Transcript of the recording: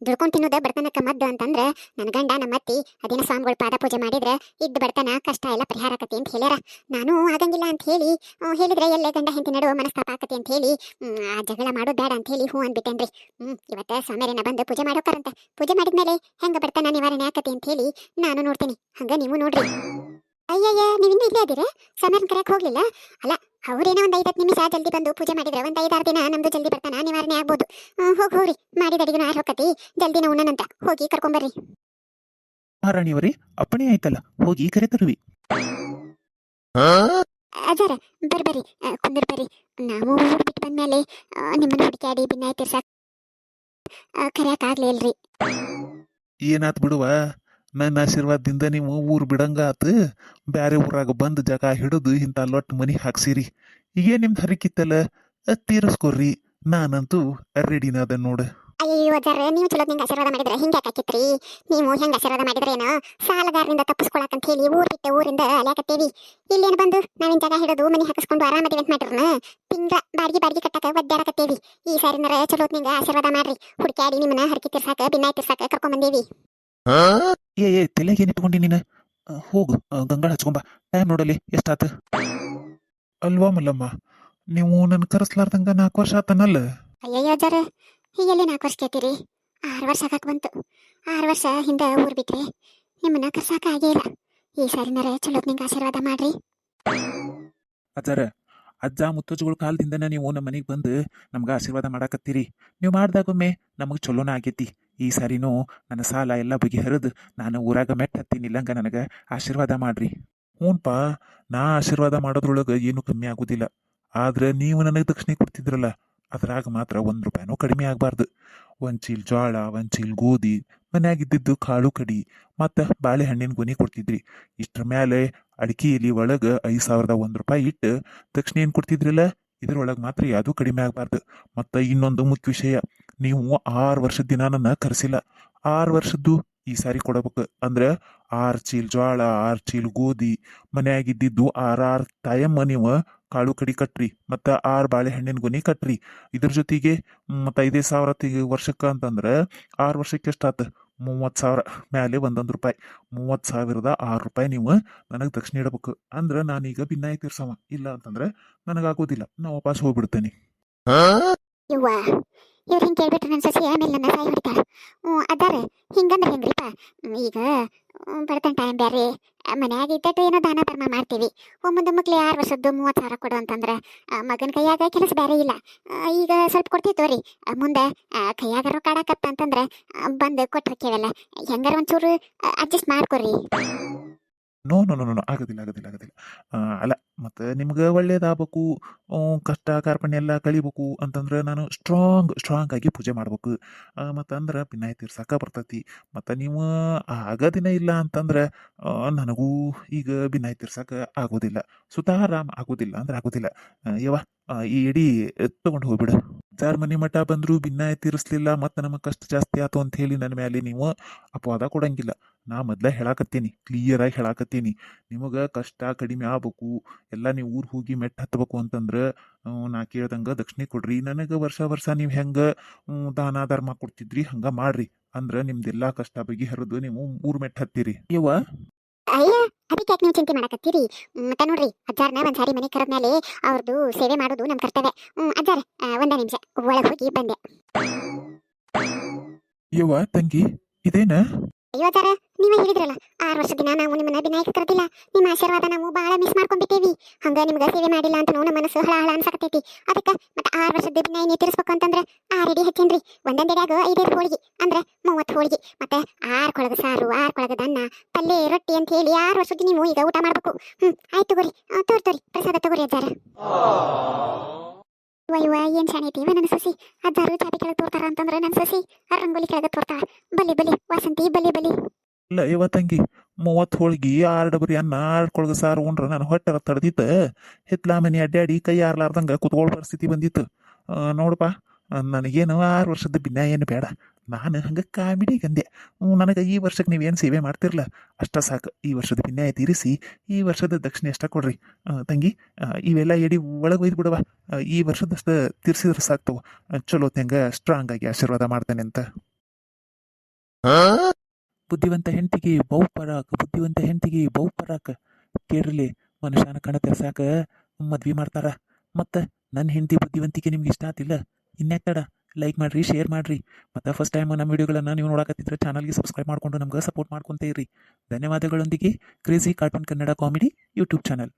ದುಡ್ಕೊಂಡು ತಿನ್ನೋದ ಬಡತನಕ್ಕೆ ಮದ್ದು ಅಂತಂದ್ರೆ ನನ್ನ ಗಂಡ ನಮ್ಮ ಅತ್ತಿ ಅದಿನ ಸ್ವಾಮಿಗಳು ಪಾದ ಪೂಜೆ ಮಾಡಿದ್ರೆ ಇದ್ದ ಬಡತನ ಕಷ್ಟ ಎಲ್ಲ ಪರಿಹಾರ ಆಕತಿ ಅಂತ ಹೇಳ್ಯಾರ. ನಾನು ಆಗಂಗಿಲ್ಲ ಅಂತ ಹೇಳಿ ಹೇಳಿದ್ರೆ ಎಲ್ಲೇ ಗಂಡ ಹೆಂಡತಿ ನಡುವ ಮನಸ್ತಾಪ ಆಕತಿ ಅಂತ ಹೇಳಿ ಆ ಜಗಳ ಮಾಡೋದು ಬೇಡ ಅಂತ ಹೇಳಿ ಹ್ಞೂ ಅಂದ್ಬಿಟ್ಟೇನ್ರಿ. ಇವತ್ತ ಸ್ವಾಮಿಯರೇನ ಬಂದು ಪೂಜೆ ಮಾಡೋಕಾರಂತ. ಪೂಜೆ ಮಾಡಿದ್ಮೇಲೆ ಹೆಂಗ ಬಡತನ ನಿವಾರಣೆ ಆಕತಿ ಅಂತ ಹೇಳಿ ನಾನು ನೋಡ್ತೀನಿ, ಹಂಗ ನೀವು ನೋಡ್ರಿ. ಅಯ್ಯಯ್ಯ, ನೀವಿನ್ನೂ ಇಲ್ಲೇ ಅದೀರ? ಸ್ವಾಮಿಯರ್ನ ಕರೆಯಕ್ಕೆ ಹೋಗ್ಲಿಲ್ಲ? ಅಲ್ಲ, ಅವ್ರೇನೋ ಒಂದು 5-10 ನಿಮಿಷ ಜಲ್ದಿ ಬಂದು ಪೂಜೆ ಮಾಡಿದ್ರೆ ಒಂದು 5-6 ದಿನ ನಮ್ದು ಜಲ್ದಿ ಬರ್ತನ ನಿವಾರಣೆ ಆಗ್ಬೋದು. ಹೋಗ್ರಿ, ಮಾಡಿದ ಅಡಿಗೆನೂ ಆರ್ ಹೊಕ್ಕತಿ, ಜಲ್ದಿನ ಉಣ್ಣನಂತ ಹೋಗಿ ಕರ್ಕೊಂಬರ್ರಿ. ಮಹಾರಾಣಿಯವರೇ, ಅಪ್ಪಣೆ ಆಯ್ತಲ್ಲ, ಹೋಗಿ ಕರೆ ತರುವಿ. ಅಜಾರ ಬರ್ರಿ, ಕುಂದ್ರ ಬರ್ರಿ. ನಾವು ಊರು ಬಿಟ್ಟು ಬಂದ್ಮೇಲೆ ನಿಮ್ಮನ್ನ ಹುಡುಕ್ಯಾಡಿ ಭಿನ್ನಾಯ ತೀರ್ಸಾಕ ಕರೆಯಕ್ ಆಗ್ಲಿಲ್ರಿ. ಏನಾತ್ ಬಿಡುವ, ನನ್ನ ಆಶೀರ್ವಾದದಿಂದ ನೀವು ಊರು ಬಿಡಂಗ ಆತು. ಬ್ಯಾರೆ ಊರಾಗ ಬಂದ್ ಜಗ ಹಿಡಿದು ಇಂಥ ಲೊಟ್ಟು ಮನಿ ಹಾಕ್ಸಿರಿ. ಈಗ ನಿಮ್ದು ಹರಿಕಿತ್ತಲ್ಲ, ತೀರಿಸ್ಕೊರ್ರಿ. ನಾನಂತೂ ರೆಡಿನ ಅದ ನೋಡ. ಅಯ್ಯೋ ಅಜಾರ, ನೀವು ಚಲೋ ನಿಂಗೆ ಆಶೀರ್ವಾದ ಮಾಡಿದ್ರೆ ಹಿಂಗೆ ಯಾಕಾಕಿತ್ರಿ? ನೀವು ಹೆಂಗೆ ಆಶೀರ್ವಾದ ಮಾಡಿದ್ರೇನೋ ಸಾಲಗಾರರಿಂದ ತಪ್ಪಿಸ್ಕೊಳಕಂತ ಹೇಳಿ ಊರ್ ಬಿಟ್ಟು ಊರಿಂದ ಅಲ್ಯಾಕತ್ತೇವಿ. ಇಲ್ಲೇನು ಬಂದು ನಾವಿನ ಜಾಗ ಹಿಡಿದು ಮನಿ ಹಾಕಿಸ್ಕೊಂಡು ಆರಾಮದಿ ಅಂತ ಮಾಡಿರ್ನ ತಿಂಗಳ ಬಾಡಿಗೆ ಕಟ್ಟಾಕ ಒದ್ದಾಡಕತ್ತೇವಿ. ಈ ಸಾರಿನರ ಚಲೋ ನಿಂಗೆ ಆಶೀರ್ವಾದ ಮಾಡ್ರಿ. ಹುಡುಕ್ಯಾಡಿ ನಿಮ್ಮನ್ನ ಹರಕಿ ತೀರ್ಸಾಕ ಭಿನ್ನಾಯ ತೀರ್ಸಾಕ ಕರ್ಕೊಂಬಂದೇವಿ. ತಲೆಗೇನು ಇಟ್ಕೊಂಡಿ ನೀನು? ಹೋಗು, ಗಂಗಾಳ ಹಚ್ಕೊಂಬ. ಟೈಮ್ ನೋಡಲಿ ಎಷ್ಟಾತ. ಅಲ್ವಾ ಮಲ್ಲಮ್ಮ, ನೀವು ನನ್ನ ಕರೆಸ್ಲಾರ್ದಂಗ 4 ವರ್ಷ ಆತನಲ್ಲ. ಅಯ್ಯಯ್ಯೋ ಅಜ್ಜಾರ, ಹೀಗೆಲ್ಲಿ 4 ವರ್ಷ ಕೇಳ್ತೀರಿ? 6 ವರ್ಷ ಆಗಾಕ್ ಬಂತು. 6 ವರ್ಷ ಹಿಂದೆ ಊರ್ ಬಿಟ್ರೆ ನಿಮ್ಮನ್ನ ಕರ್ಸಾಕ ಆಗೇ ಇಲ್ಲ. ಈ ಸಾರಿನರ ಚಲೋ ನಿಂಗೆ ಆಶೀರ್ವಾದ ಮಾಡ್ರಿ. ಅಜ್ಜಾರ, ಅಜ್ಜ ಮುತ್ತಜ್ಜಗಳ ಕಾಲದಿಂದನ ನೀವು ನಮ್ಮ ಮನೆಗೆ ಬಂದು ನಮ್ಗೆ ಆಶೀರ್ವಾದ ಮಾಡಾಕತ್ತೀರಿ. ನೀವು ಮಾಡ್ದಾಗೊಮ್ಮೆ ನಮಗೆ ಚಲೋನ ಆಗೈತಿ. ಈ ಸಾರಿನೂ ನನ್ನ ಸಾಲ ಎಲ್ಲ ಬಗೆಹರಿದು ನಾನು ಊರಾಗ ಮೆಟ್ಟ ಹತ್ತೀನಿ. ಇಲ್ಲಂಗ ನನಗೆ ಆಶೀರ್ವಾದ ಮಾಡ್ರಿ. ಹ್ಞೂನ್ಪ, ನಾ ಆಶೀರ್ವಾದ ಮಾಡೋದ್ರೊಳಗೆ ಏನೂ ಕಮ್ಮಿ ಆಗೋದಿಲ್ಲ. ಆದ್ರೆ ನೀವು ನನಗೆ ದಕ್ಷಿಣೆ ಕೊಡ್ತಿದ್ರಲ್ಲ, ಅದ್ರಾಗ ಮಾತ್ರ 1 ರೂಪಾಯಿನೂ ಕಡಿಮೆ ಆಗಬಾರ್ದು. 1 ಚೀಲ ಜೋಳ, 1 ಚೀಲ ಗೋಧಿ, ಮನ್ಯಾಗಿದ್ದಿದ್ದು ಕಾಳು ಕಡಿ, ಮತ್ತು ಬಾಳೆಹಣ್ಣಿನ ಗೊನೆ ಕೊಡ್ತಿದ್ರಿ. ಇಷ್ಟ್ರ ಮೇಲೆ ಅಡಿಕೆ ಎಲೆ ಒಳಗೆ 5,001 ರೂಪಾಯಿ ಇಟ್ಟು ದಕ್ಷಿಣೆ ಏನು ಕೊಡ್ತಿದ್ರಲ್ಲ, ಇದ್ರೊಳಗೆ ಮಾತ್ರ ಯಾವುದೂ ಕಡಿಮೆ ಆಗಬಾರ್ದು. ಮತ್ತು ಇನ್ನೊಂದು ಮುಖ್ಯ ವಿಷಯ, ನೀವು 6 ವರ್ಷದ ದಿನ ನನ್ನ ಕರೆಸಿಲ್ಲ. 6 ವರ್ಷದ್ದು ಈ ಸಾರಿ ಕೊಡಬೇಕು. ಅಂದ್ರೆ 6 ಚೀಲ ಜೋಳ, 6 ಚೀಲ ಗೋಧಿ, ಮನ್ಯಾಗಿದ್ದಿದ್ದು 6 ತಾಯಮ್ಮ ನೀವು ಕಾಳು ಕಡಿ ಕಟ್ರಿ, ಮತ್ತು 6 ಬಾಳೆಹಣ್ಣಿನ ಗೊನೆ ಕಟ್ರಿ. ಇದ್ರ ಜೊತೆಗೆ ಮತ್ತು 5,000 ವರ್ಷಕ್ಕೆ ಅಂತಂದ್ರೆ 6 ವರ್ಷಕ್ಕೆ ಎಷ್ಟಾತ? 30,000 ಮ್ಯಾಲೆ 1 ರೂಪಾಯಿ. 30,006 ರೂಪಾಯಿ ನೀವು ನನಗೆ ದಕ್ಷಿಣೆ ಇಡಬೇಕು. ಅಂದ್ರೆ ನಾನೀಗ ಭಿನ್ನಾಯ ತೀರ್ಸವ. ಇಲ್ಲ ಅಂತಂದ್ರೆ ನನಗಾಗೋದಿಲ್ಲ, ನಾ ವಾಪಸ್ ಹೋಗ್ಬಿಡ್ತೇನೆ. ಇವ್ವ, ಇವ್ರು ಹಿಂಗೆ ಕೇಳ್ಬಿಟ್ರೆ ನನ್ನ ಸಸಿ ಆಮೇಲೆ ನನ್ನ ಸಾಯಿ ಹೊಡಿತಾಳ. ಅದಾರ ಹಿಂಗಂದ್ರೆ ಹೆಂಗ್ರಿಪ್ಪ? ಈಗ ಬಡತನ ಟೈಮ್ ಬ್ಯಾರೆ, ಮನ್ಯಾಗ ಇದ್ದಟ್ಟು ಏನೋ ದಾನ ಧರ್ಮ ಮಾಡ್ತೀವಿ. ಒಮ್ಮೊಂದು ಮಕ್ಳು 6 ವರ್ಷದ್ದು 30,000 ಕೊಡು ಅಂತಂದ್ರೆ ಮಗನ ಕೈಯಾಗ ಕೆಲಸ ಬೇರೆ ಇಲ್ಲ. ಈಗ ಸ್ವಲ್ಪ ಕೊಡ್ತೀವಿ ತೋರಿ, ಮುಂದೆ ಕೈಯಾಗ ರೊಕ್ಕ ಆಡಕತ್ತ ಅಂತಂದ್ರೆ ಬಂದು ಕೊಟ್ಟು ಹೋಕ್ಕೇವಲ್ಲ. ಹೆಂಗಾರ ಒಂಚೂರು ಅಡ್ಜಸ್ಟ್ ಮಾಡ್ಕೊರಿ. ನೋ ನೋ ನೋ ನೋ, ಆಗೋದಿಲ್ಲ ಆಗೋದಿಲ್ಲ ಆಗೋದಿಲ್ಲ. ಅಲ್ಲ, ಮತ್ತು ನಿಮ್ಗೆ ಒಳ್ಳೇದಾಗಬೇಕು, ಕಷ್ಟ ಕಾರ್ಪಣ್ಯ ಎಲ್ಲ ಕಳಿಬೇಕು ಅಂತಂದ್ರೆ ನಾನು ಸ್ಟ್ರಾಂಗ್ ಆಗಿ ಪೂಜೆ ಮಾಡ್ಬೇಕು. ಮತ್ತು ಅಂದ್ರೆ ಭಿನ್ನಾಯ ತೀರ್ಸಕ್ಕೆ ಬರ್ತೈತಿ. ಮತ್ತು ನೀವು ಆಗೋದಿನ ಇಲ್ಲ ಅಂತಂದ್ರೆ ನನಗೂ ಈಗ ಭಿನ್ನಾಯ ತೀರ್ಸಕ್ಕೆ ಆಗೋದಿಲ್ಲ. ಸುತಾರಾಮ್ ಆಗೋದಿಲ್ಲ ಅಂದ್ರೆ ಆಗೋದಿಲ್ಲ. ಯವ್ವ, ಈ ಎಡಿ ತೊಗೊಂಡು ಹೋಗ್ಬಿಡು. ಜಾರ್ ಮನೆ ಮಠ ಬಂದರೂ ಭಿನ್ನಾಯ ತೀರಿಸ್ಲಿಲ್ಲ, ಮತ್ತು ನಮಗೆ ಕಷ್ಟ ಜಾಸ್ತಿ ಆಯ್ತು ಅಂತ ಹೇಳಿ ನನ್ನ ಮೇಲೆ ನೀವು ಅಪವಾದ ಕೊಡಂಗಿಲ್ಲ. ನಾ ಮೊದಲೇ ಹೇಳಾಕತ್ತೀನಿ, ಕ್ಲಿಯರಾಗಿ ಹೇಳಾಕತ್ತೀನಿ. ನಿಮಗೆ ಕಷ್ಟ ಕಡಿಮೆ ಆಗ್ಬೇಕು, ಎಲ್ಲ ನೀವು ಊರಿಗೆ ಹೋಗಿ ಮೆಟ್ಟ ಹತ್ಬೇಕು ಅಂತಂದ್ರೆ ನಾ ಕೇಳ್ದಂಗೆ ದಕ್ಷಿಣೆ ಕೊಡ್ರಿ. ನನಗೆ ವರ್ಷ ನೀವು ಹೆಂಗೆ ದಾನ ಧರ್ಮ ಕೊಡ್ತಿದ್ರಿ ಹಂಗೆ ಮಾಡ್ರಿ. ಅಂದ್ರೆ ನಿಮ್ದೆಲ್ಲ ಕಷ್ಟ ಬಗೆಹರಿದು ನೀವು ಊರು ಮೆಟ್ಟ ಹತ್ತೀರಿ. ಯವ್ವ, ಅಯ್ಯ, ಅದಕ್ಕೆ ಯಾಕೆ ನೀವು ಚಿಂತೆ ಮಾಡಕತ್ತೀರಿ? ಮತ್ತೆ ನೋಡ್ರಿ, ಅಜ್ಜಾರನ ಒಂದ್ಸಾರಿ ಮನೆ ಕರೆದ್ಮೇಲೆ ಅವ್ರದ್ದು ಸೇವೆ ಮಾಡೋದು ನಮ್ಮ ಕರ್ತವ್ಯ. ಅಜ್ಜಾರ, 1 ನಿಮಿಷ ಒಳಗೆ ಹೋಗಿ ಬಂದೆ. ಯವ್ವ ತಂಗಿ, ಇದೇನ? ಅಯ್ಯೋ ಅಜ್ಜಾರ, ನೀವೇ ಹೇಳಿದ್ರಲ್ಲ 6 ವರ್ಷದ ದಿನ ನಾವು ನಿಮ್ಮನ್ನ ಭಿನ್ನಾಯಕ ಕರೆದಿಲ್ಲ. ನಿಮ್ಮ ಆಶೀರ್ವಾದ ನಾವು ಭಾಳ ಮಿಸ್ ಮಾಡ್ಕೊಂಡ್ಬಿಟ್ಟೇವಿ. ಹಂಗ ನಿಮ್ಗೆ ಸೇವೆ ಮಾಡಿಲ್ಲ ಅಂತ ನಮ್ಮ ಮನಸ್ಸು ಹಳ ಅನ್ಸಕತ್ತೈತಿ. ಅದಕ್ಕೆ ಮತ್ತೆ 6 ವರ್ಷದ ಭಿನ್ನಾಯ ನೀ ತೀರಿಸ್ಬೇಕು ಅಂತಂದ್ರೆ 6 ಎಡಿ ಹಚ್ಚೇನ್ರಿ. ಒಂದೊಂದೆಡ್ಯಾಗ 5 ಹೋಳಿಗೆ ಅಂದ್ರೆ 30 ಹೋಳಿಗೆ, ಮತ್ತೆ 6 ಕೊಳಗ ಸಾರು, 6 ಕೊಳಗದ ಅನ್ನ, ಪಲ್ಯ, ರೊಟ್ಟಿ ಅಂತ ಹೇಳಿ 6 ವರ್ಷದ ನೀವು ಈಗ ಊಟ ಮಾಡ್ಬೇಕು. ಆಯ್ತು ತಗೋರಿ, ತೋರಿ ಪ್ರಸಾದ ತಗೋರಿ ಅಜ್ಜಾರ. ಇವ ಏನ್ ಶಾಣೈತಿ ನನ್ನ ಸಸಿ. ಅಜ್ಜಾರು ಚಾಪಿ ಕೆಳಗೆ ತೋರ್ತಾರ ಅಂತಂದ್ರೆ ನನ್ನ ಸಸಿ ರಂಗೋಲಿ ಕೆಳಗೆ ತೋರ್ತಾಳ. ಬಲಿ ವಾಸಂತಿ ಬಲಿ. ಇಲ್ಲ ಯವ್ವ ತಂಗಿ, 30 ಹೋಳಿಗೆ, 6 ಡಬರಿ ಅನ್ನ, 6 ಕೊಳಗ ಸಾರು ಉಂಡ್ರೆ ನಾನು ಹೊಟ್ಟೆ ತಡೆದಿತ್ತು. ಹಿತ್ಲಾ ಮನೆ ಅಡ್ಡಾಡಿ ಕೈ ಆರ್ಲಾರ್ದಂಗೆ ಕುತ್ಕೊಳ್ಳೋ ಪರಿಸ್ಥಿತಿ ಬಂದಿತ್ತು. ನೋಡಪ್ಪ, ನನಗೇನು 6 ವರ್ಷದ ಭಿನ್ನಾಯ ಏನು ಬೇಡ. ನಾನು ಹಂಗೆ ಕಾಮಿಡಿ ಗಂದೆ. ನನಗೆ ಈ ವರ್ಷಕ್ಕೆ ನೀವೇನು ಸೇವೆ ಮಾಡ್ತಿರಲ್ಲ ಅಷ್ಟ ಸಾಕು. ಈ ವರ್ಷದ ಭಿನ್ನಾಯ ತೀರಿಸಿ ಈ ವರ್ಷದ ದಕ್ಷಿಣೆ ಅಷ್ಟ ಕೊಡ್ರಿ. ತಂಗಿ, ಇವೆಲ್ಲ ಎಡಿ ಒಳಗೆ ಒಯ್ದು ಬಿಡವ. ಈ ವರ್ಷದಷ್ಟು ತೀರ್ಸಿದ್ರೆ ಸಾಕ್ತವ. ಚಲೋ ತಂಗ ಸ್ಟ್ರಾಂಗ್ ಆಗಿ ಆಶೀರ್ವಾದ ಮಾಡ್ತೇನೆ ಅಂತ. ಬುದ್ಧಿವಂತ ಹೆಂಡತಿಗೆ ಬಹು ಪರಾಕ್, ಬುದ್ಧಿವಂತ ಹೆಂಡತಿಗೆ ಬಹು ಪರಾಕ್. ಕೇಳ್ರಿಲಿ, ಮನುಷ್ಯನ ಕಣ ತೆರ್ಸಾಕ ಮದ್ವಿ ಮಾಡ್ತಾರ. ಮತ್ತು ನನ್ನ ಹೆಂಡತಿ ಬುದ್ಧಿವಂತಿಕೆ ನಿಮ್ಗೆ ಇಷ್ಟ ಆತಿಲ್ಲ? ಇನ್ಯಾಕ್ ತಡ? ಲೈಕ್ ಮಾಡಿರಿ, ಶೇರ್ ಮಾಡಿರಿ. ಮತ್ತು ಫಸ್ಟ್ ಟೈಮ್ ನಮ್ಮ ವಿಡಿಯೋಗಳನ್ನು ನೀವು ನೋಡಕತ್ತಿದ್ರೆ ಚಾನಲ್ಗೆ ಸಬ್ಸ್ಕ್ರೈಬ್ ಮಾಡಿಕೊಂಡು ನಮ್ಗೆ ಸಪೋರ್ಟ್ ಮಾಡ್ಕೊತ ಇರಿ. ಧನ್ಯವಾದಗಳೊಂದಿಗೆ crazy cartoon Kannada comedy YouTube channel.